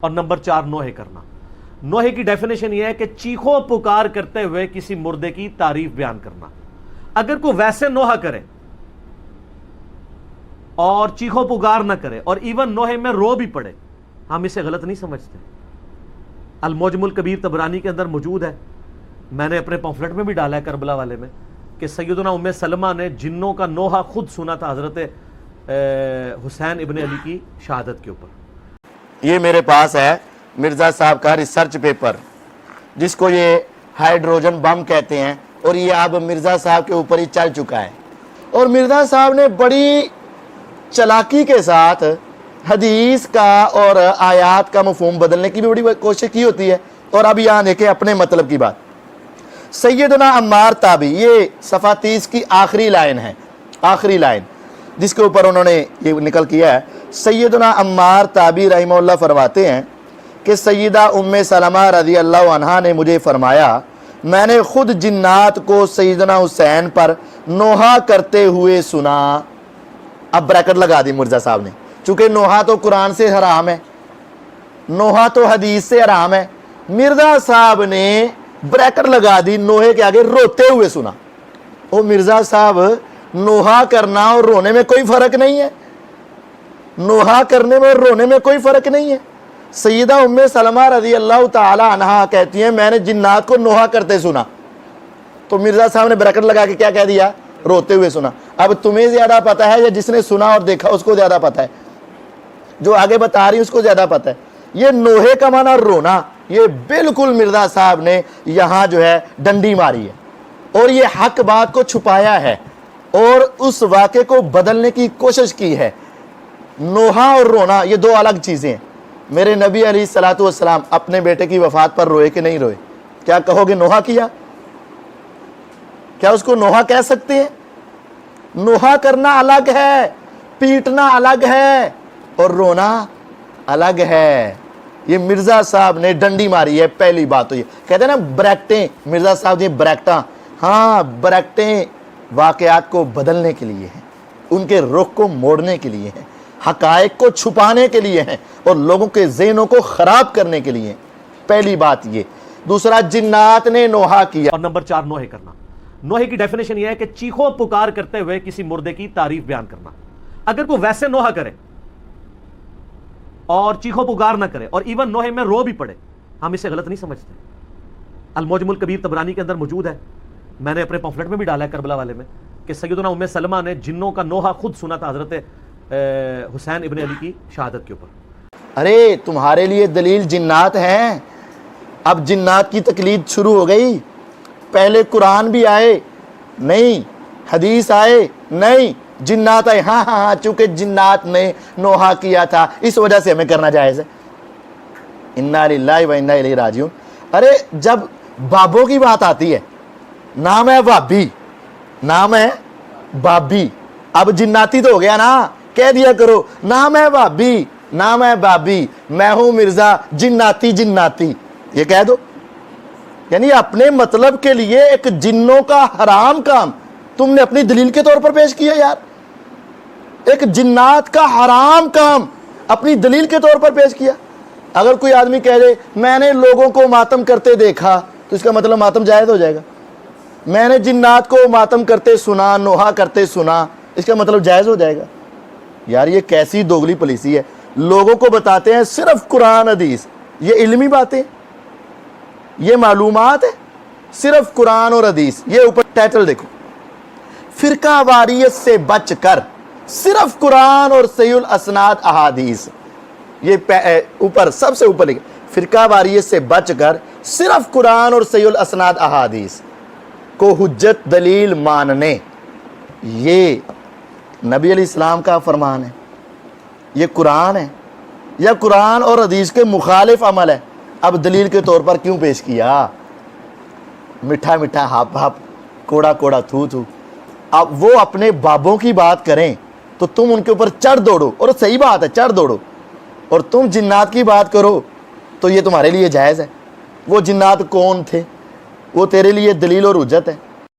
اور نمبر 4 نوحے کرنا۔ نوحے کی ڈیفینیشن یہ ہے کہ چیخو پکار کرتے ہوئے کسی مردے کی تعریف بیان کرنا۔ اگر کوئی ویسے نوحہ کرے اور چیخو پکار نہ کرے اور ایون نوحے میں رو بھی پڑے، ہم اسے غلط نہیں سمجھتے۔ المعجم الکبیر طبرانی کے اندر موجود ہے، میں نے اپنے پمفلٹ میں بھی ڈالا ہے کربلا والے میں، کہ سیدنا ام سلمہ نے جنوں کا نوحہ خود سنا تھا حضرت حسین ابن علی کی شہادت کے اوپر۔ یہ میرے پاس ہے مرزا صاحب کا ریسرچ پیپر، جس کو یہ ہائیڈروجن بم کہتے ہیں، اور یہ اب مرزا صاحب کے اوپر ہی چل چکا ہے۔ اور مرزا صاحب نے بڑی چلاکی کے ساتھ حدیث کا اور آیات کا مفہوم بدلنے کی بھی بڑی کوشش کی ہوتی ہے۔ اور اب یہاں دیکھیں اپنے مطلب کی بات، سیدنا عمار تابعی، یہ صفحہ 30 کی آخری لائن ہے، آخری لائن جس کے اوپر انہوں نے یہ نکل کیا ہے۔ سیدنا عمار تابعی رحمہ اللہ فرماتے ہیں کہ سیدہ ام سلمہ رضی اللہ عنہا نے مجھے فرمایا، میں نے خود جنات کو سیدنا حسین پر نوحہ کرتے ہوئے سنا۔ اب بریکٹ لگا دی مرزا صاحب نے، چونکہ نوحہ تو قرآن سے حرام ہے، نوحہ تو حدیث سے حرام ہے، مرزا صاحب نے بریکٹ لگا دی، نوحے کے آگے روتے ہوئے سنا۔ وہ مرزا صاحب، نوحہ کرنا اور رونے میں کوئی فرق نہیں ہے، نوحہ کرنے میں اور رونے میں کوئی فرق نہیں ہے۔ سیدہ ام سلمہ رضی اللہ تعالی عنہا کہتی ہیں میں نے جنات کو نوحہ کرتے سنا، تو مرزا صاحب نے بریکٹ لگا کے کیا کہہ دیا؟ روتے ہوئے سنا۔ اب تمہیں زیادہ پتہ ہے یا جس نے سنا اور دیکھا اس کو زیادہ پتہ ہے؟ جو آگے بتا رہی اس کو زیادہ پتہ ہے۔ یہ نوحے کا معنی رونا، یہ بالکل مرزا صاحب نے یہاں جو ہے ڈنڈی ماری ہے، اور یہ حق بات کو چھپایا ہے اور اس واقعے کو بدلنے کی کوشش کی ہے۔ نوحہ اور رونا یہ دو الگ چیزیں ہیں۔ میرے نبی علیہ الصلوۃ والسلام اپنے بیٹے کی وفات پر روئے کہ نہیں روئے؟ کیا کہو گے نوحہ کیا؟ کیا اس کو نوحہ کہہ سکتے ہیں؟ نوحہ کرنا الگ ہے، پیٹنا الگ ہے، اور رونا الگ ہے۔ یہ مرزا صاحب نے ڈنڈی ماری ہے۔ پہلی بات تو یہ کہتے ہیں نا بریکٹیں، مرزا صاحب نے بریکٹاں، ہاں بریکٹیں واقعات کو بدلنے کے لیے ہیں، ان کے رخ کو موڑنے کے لیے ہیں، حقائق کو چھپانے کے لیے ہیں، اور لوگوں کے ذہنوں کو خراب کرنے کے لیے ہیں۔ پہلی بات یہ۔ دوسرا، جنات نے نوحہ کیا۔ اور نمبر 4 نوحے کرنا۔ نوحے کی ڈیفینیشن یہ ہے کہ چیخو پکار کرتے ہوئے کسی مردے کی تعریف بیان کرنا۔ اگر کوئی ویسے نوحہ کرے اور چیخو پکار نہ کرے اور ایون نوحے میں رو بھی پڑے، ہم اسے غلط نہیں سمجھتے۔ المعجم الکبیر طبرانی کے اندر موجود ہے، میں نے اپنے پمفلٹ میں بھی ڈالا ہے کربلا والے میں، کہ سیدنا ام سلمہ نے جنوں کا نوحہ خود سنا تھا حضرت حسین ابن علی کی شہادت کے اوپر۔ ارے تمہارے لیے دلیل جنات ہیں، اب جنات کی تقلید شروع ہو گئی۔ پہلے قرآن بھی آئے نہیں، حدیث آئے نہیں، جنات آئے، ہاں ہاں ہاں، چونکہ جنات نے نوحہ کیا تھا اس وجہ سے ہمیں کرنا جائز ہے۔ انا للہ و انا الیہ راجعون۔ ارے جب بابوں کی بات آتی ہے، نام ہے بابی، نام ہے بابی، اب جناتی تو ہو گیا نا، کہہ دیا کرو نام ہے بابی، نام ہے بابی، میں ہوں مرزا جناتی جناتی، یہ کہہ دو۔ یعنی اپنے مطلب کے لیے ایک جنوں کا حرام کام تم نے اپنی دلیل کے طور پر پیش کیا۔ یار ایک جنات کا حرام کام اپنی دلیل کے طور پر پیش کیا۔ اگر کوئی آدمی کہہ دے میں نے لوگوں کو ماتم کرتے دیکھا، تو اس کا مطلب ماتم جائز ہو جائے گا۔ میں نے جنات کو ماتم کرتے سنا، نوحہ کرتے سنا، اس کا مطلب جائز ہو جائے گا۔ یار یہ کیسی دوگلی پالیسی ہے؟ لوگوں کو بتاتے ہیں صرف قرآن حدیث، یہ علمی باتیں، یہ معلومات ہے، صرف قرآن اور حدیث۔ یہ اوپر ٹائٹل دیکھو، فرقہ واریت سے بچ کر صرف قرآن اور صحیح الاسناد احادیث۔ یہ اوپر سب سے اوپر لکھا، فرقہ واریت سے بچ کر صرف قرآن اور صحیح الاسناد احادیث کو حجت دلیل ماننے، یہ نبی علیہ السلام کا فرمان ہے، یہ قرآن ہے، یا قرآن اور حدیث کے مخالف عمل ہے؟ اب دلیل کے طور پر کیوں پیش کیا؟ میٹھا میٹھا ہپ ہپ، کوڑا کوڑا تھو تھو۔ اب وہ اپنے بابوں کی بات کریں تو تم ان کے اوپر چڑھ دوڑو، اور صحیح بات ہے چڑھ دوڑو، اور تم جنات کی بات کرو تو یہ تمہارے لیے جائز ہے۔ وہ جنات کون تھے؟ وہ تیرے لیے دلیل اور حجت ہے۔